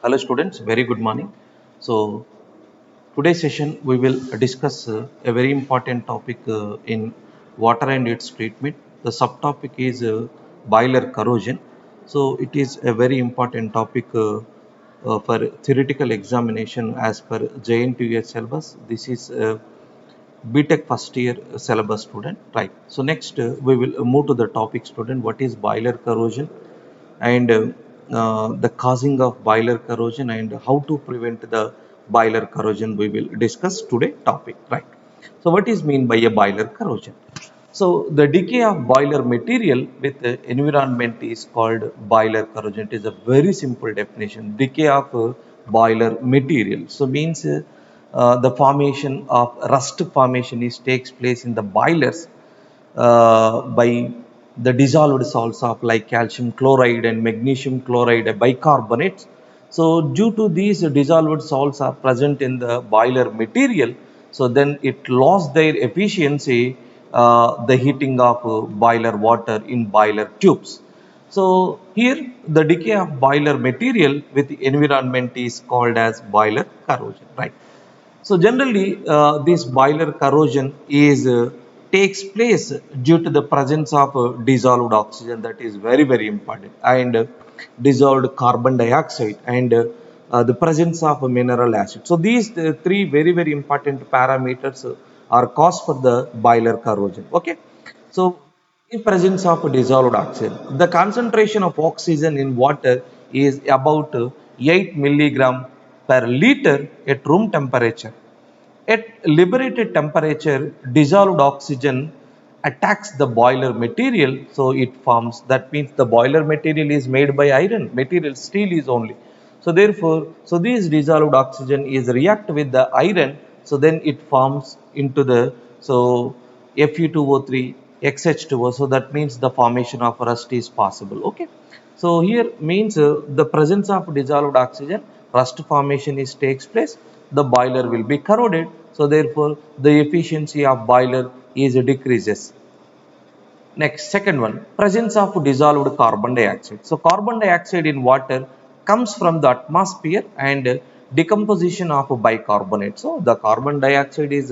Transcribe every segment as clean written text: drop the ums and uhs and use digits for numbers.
Hello students, very good morning. So today's session we will discuss a very important topic in water and its treatment. The subtopic is boiler corrosion. So it is a very important topic for theoretical examination as per JNTUS syllabus. This is BTech first year syllabus student, right? So next we will move to the topic student. What is boiler corrosion? And the causing of boiler corrosion and how to prevent the boiler corrosion we will discuss today topic, right? So what is mean by a boiler corrosion? So the decay of boiler material with the environment is called boiler corrosion. It is a very simple definition. Decay of boiler material, so means the formation of rust formation is takes place in the boilers by the dissolved salts of like calcium chloride and magnesium chloride bicarbonates. So due to these dissolved salts are present in the boiler material, so then it lost their efficiency, the heating of boiler water in boiler tubes. So here the decay of boiler material with the environment is called as boiler corrosion, right? So generally, this boiler corrosion is takes place due to the presence of dissolved oxygen, that is very very important, and dissolved carbon dioxide, and the presence of mineral acid. So these three very very important parameters are cause for the boiler corrosion. Okay, so in presence of dissolved oxygen, the concentration of oxygen in water is about 8 milligram per liter at room temperature. At liberated temperature, dissolved oxygen attacks the boiler material, so it forms. That means the boiler material is made by iron material, steel is only. So therefore, so this dissolved oxygen is react with the iron, so then it forms into the so Fe2O3 XH2O. So that means the formation of rust is possible. Okay. So here means the presence of dissolved oxygen, rust formation is takes place. The boiler will be corroded. So therefore, the efficiency of boiler is decreases. Next, second one, presence of dissolved carbon dioxide. So carbon dioxide in water comes from the atmosphere and decomposition of bicarbonate. So the carbon dioxide is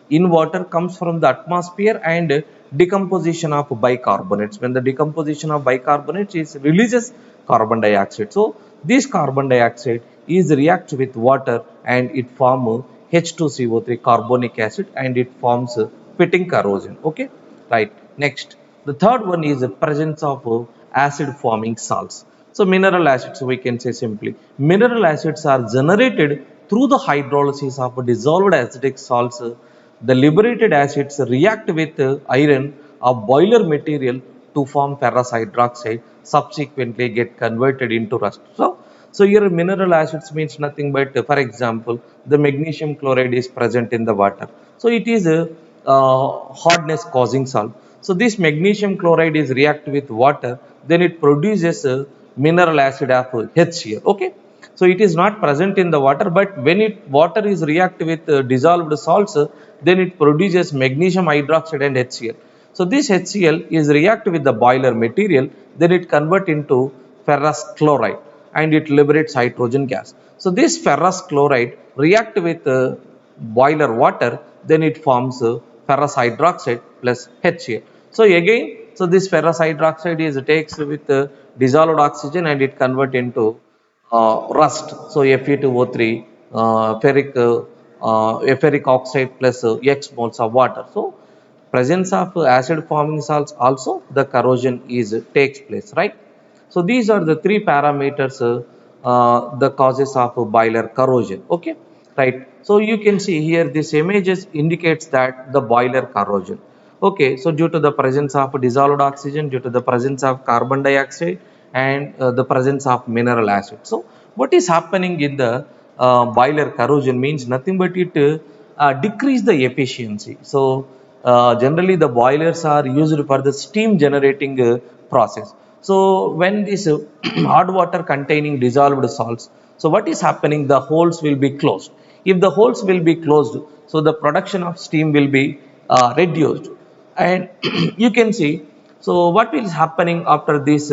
in water comes from the atmosphere and decomposition of bicarbonates. When the decomposition of bicarbonates is releases carbon dioxide. So this carbon dioxide is react with water and it form H2CO3 carbonic acid and it forms pitting corrosion. Okay, right. Next, the third one is the presence of acid forming salts. So mineral acids, we can say simply, mineral acids are generated through the hydrolysis of dissolved acidic salts. The liberated acids react with iron of boiler material to form ferrous hydroxide, subsequently get converted into rust. So here mineral acids means nothing but, for example, the magnesium chloride is present in the water. So it is a hardness causing salt. So this magnesium chloride is react with water, then it produces a mineral acid of HCl. Okay. So it is not present in the water, but when it water is react with dissolved salts, then it produces magnesium hydroxide and HCl. So this HCl is react with the boiler material, then it convert into ferrous chloride and it liberates hydrogen gas. So this ferrous chloride react with boiler water, then it forms ferrous hydroxide plus HCl. So again, so this ferrous hydroxide is takes with dissolved oxygen and it convert into rust. So Fe2O3, ferric oxide plus X moles of water. So presence of acid forming salts also the corrosion is takes place, right? So these are the three parameters, the causes of boiler corrosion. Okay, right? So you can see here this images indicates that the boiler corrosion. Okay, so due to the presence of dissolved oxygen, due to the presence of carbon dioxide, and the presence of mineral acid. So what is happening in the boiler corrosion means nothing but it decrease the efficiency. So generally the boilers are used for the steam generating process. So when this hard water containing dissolved salts, so what is happening, the holes will be closed. If the holes will be closed, so the production of steam will be reduced, and you can see, so what is happening after this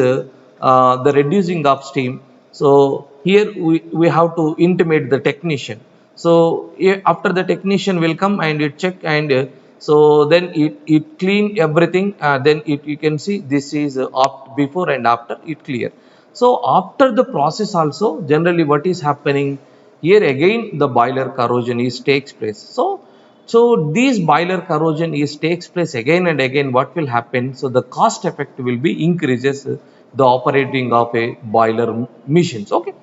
the reducing of steam. So here we have to intimate the technician. So after the technician will come and it check, and so then it clean everything, then you can see this is before and after it clear. So after the process also, generally what is happening here, again the boiler corrosion is takes place. So these boiler corrosion is takes place again and again. What will happen? So the cost effect will be increases the operating of a boiler machines. Okay.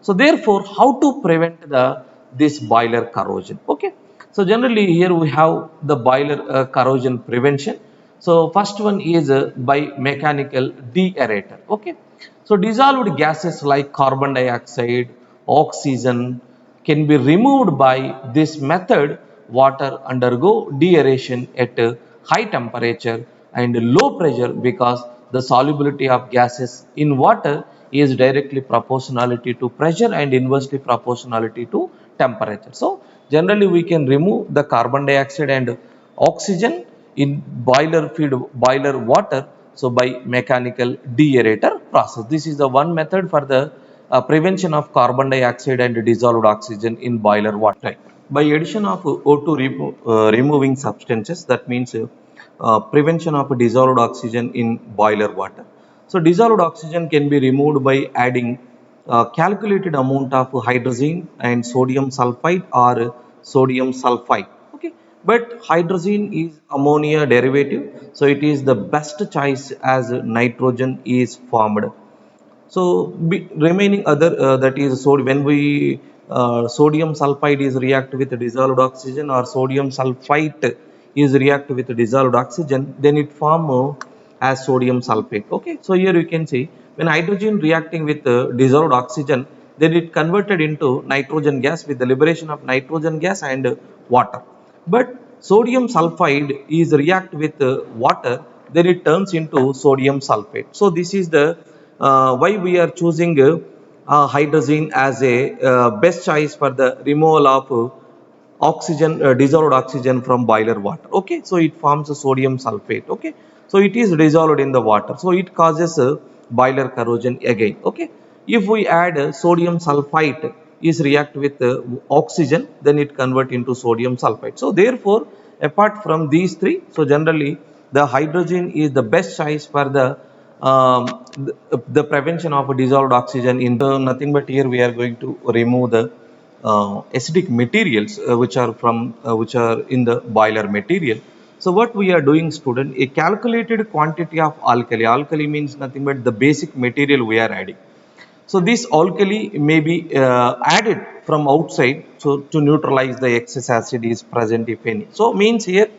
So therefore, how to prevent the this boiler corrosion? Okay. So generally here we have the boiler corrosion prevention. So first one is by mechanical deaerator. Okay. So dissolved gases like carbon dioxide, oxygen can be removed by this method. Water undergo deaeration at a high temperature and low pressure because the solubility of gases in water is directly proportionality to pressure and inversely proportionality to temperature. So generally we can remove the carbon dioxide and oxygen in boiler feed boiler water, so by mechanical deaerator process. This is the one method for the prevention of carbon dioxide and dissolved oxygen in boiler water. Right. By addition of O2 removing substances, that means prevention of dissolved oxygen in boiler water. So dissolved oxygen can be removed by adding calculated amount of hydrogen and sodium sulfide or sodium sulfide. Okay, but hydrogen is ammonia derivative, so it is the best choice as nitrogen is formed. So remaining other that is, so when we sodium sulfide is react with dissolved oxygen, or sodium sulfite is react with dissolved oxygen, then it form as sodium sulfate. Okay, so here you can see when hydrogen reacting with dissolved oxygen, then it converted into nitrogen gas with the liberation of nitrogen gas and water. But sodium sulfide is react with water, then it turns into sodium sulfate. So this is the why we are choosing hydrogen as a best choice for the removal of oxygen, dissolved oxygen from boiler water. Okay, so it forms a sodium sulfate. Okay, so it is dissolved in the water, so it causes boiler corrosion again. Okay, if we add sodium sulfite is react with oxygen, then it convert into sodium sulfite. So therefore, apart from these three, so generally the hydrogen is the best choice for um, the prevention of dissolved oxygen in nothing but here we are going to remove the acidic materials which are in the boiler material. So what we are doing, student, a calculated quantity of alkali. Alkali means nothing but the basic material we are adding. So this alkali may be added from outside, so to neutralize the excess acid is present if any. So means here,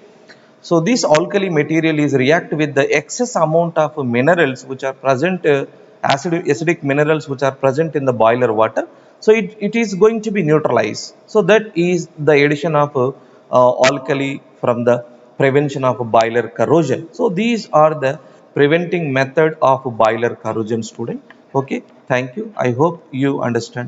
so this alkali material is react with the excess amount of minerals which are present, acidic minerals which are present in the boiler water. So it is going to be neutralized. So that is the addition of alkali from the prevention of boiler corrosion. So these are the preventing method of boiler corrosion, student. Okay, thank you. I hope you understand.